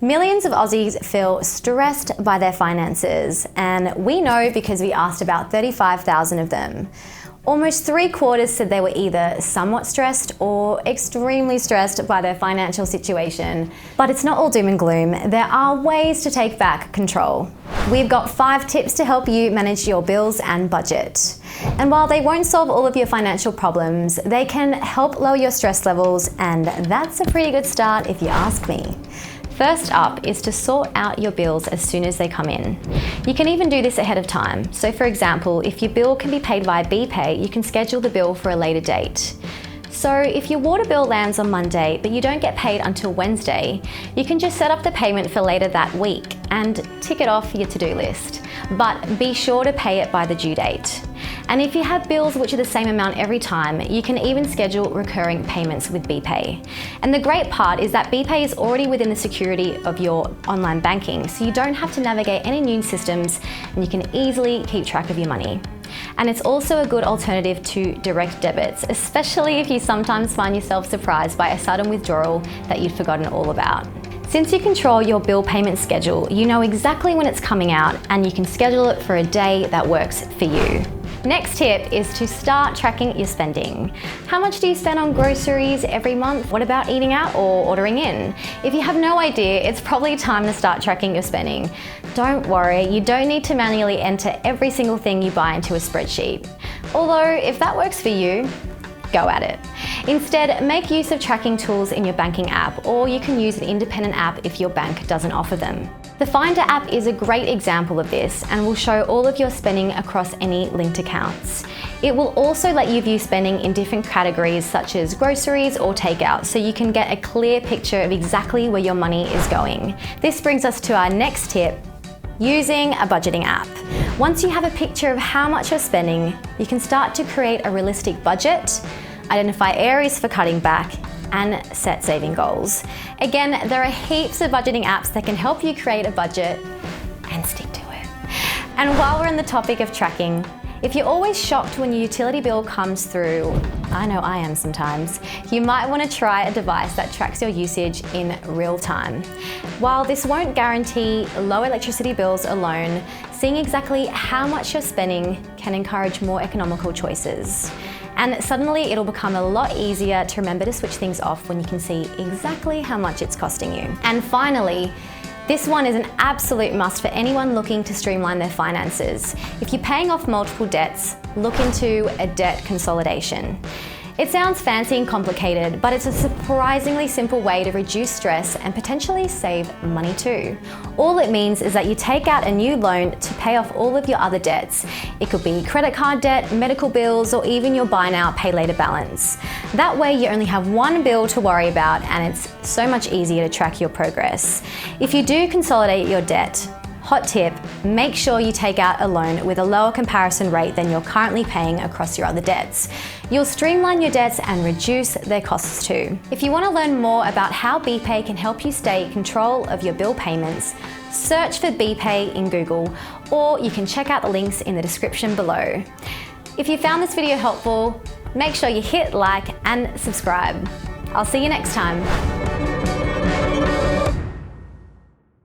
Millions of Aussies feel stressed by their finances, and we know because we asked about 35,000 of them. Almost 3/4 said they were either somewhat stressed or extremely stressed by their financial situation. But it's not all doom and gloom. There are ways to take back control. We've got 5 tips to help you manage your bills and budget. And while they won't solve all of your financial problems, they can help lower your stress levels, and that's a pretty good start if you ask me. First up is to sort out your bills as soon as they come in. You can even do this ahead of time. So for example, if your bill can be paid via BPay, you can schedule the bill for a later date. So if your water bill lands on Monday, but you don't get paid until Wednesday, you can just set up the payment for later that week and tick it off your to-do list. But be sure to pay it by the due date. And if you have bills which are the same amount every time, you can even schedule recurring payments with BPay. And the great part is that BPay is already within the security of your online banking, so you don't have to navigate any new systems and you can easily keep track of your money. And it's also a good alternative to direct debits, especially if you sometimes find yourself surprised by a sudden withdrawal that you'd forgotten all about. Since you control your bill payment schedule, you know exactly when it's coming out and you can schedule it for a day that works for you. Next tip is to start tracking your spending. How much do you spend on groceries every month? What about eating out or ordering in? If you have no idea, it's probably time to start tracking your spending. Don't worry, you don't need to manually enter every single thing you buy into a spreadsheet. Although, if that works for you, go at it. Instead, make use of tracking tools in your banking app, or you can use an independent app if your bank doesn't offer them. The Finder app is a great example of this and will show all of your spending across any linked accounts. It will also let you view spending in different categories such as groceries or takeout, so you can get a clear picture of exactly where your money is going. This brings us to our next tip: using a budgeting app. Once you have a picture of how much you're spending, you can start to create a realistic budget, identify areas for cutting back, and set saving goals. Again, there are heaps of budgeting apps that can help you create a budget and stick to it. And while we're on the topic of tracking, if you're always shocked when your utility bill comes through, I know I am sometimes, you might want to try a device that tracks your usage in real time. While this won't guarantee low electricity bills alone, seeing exactly how much you're spending can encourage more economical choices. And suddenly it'll become a lot easier to remember to switch things off when you can see exactly how much it's costing you. And finally, this one is an absolute must for anyone looking to streamline their finances. If you're paying off multiple debts, look into a debt consolidation. It sounds fancy and complicated, but it's a surprisingly simple way to reduce stress and potentially save money too. All it means is that you take out a new loan to pay off all of your other debts. It could be credit card debt, medical bills, or even your buy now, pay later balance. That way you only have one bill to worry about, and it's so much easier to track your progress. If you do consolidate your debt, hot tip, make sure you take out a loan with a lower comparison rate than you're currently paying across your other debts. You'll streamline your debts and reduce their costs too. If you want to learn more about how BPay can help you stay in control of your bill payments, search for BPay in Google, or you can check out the links in the description below. If you found this video helpful, make sure you hit like and subscribe. I'll see you next time.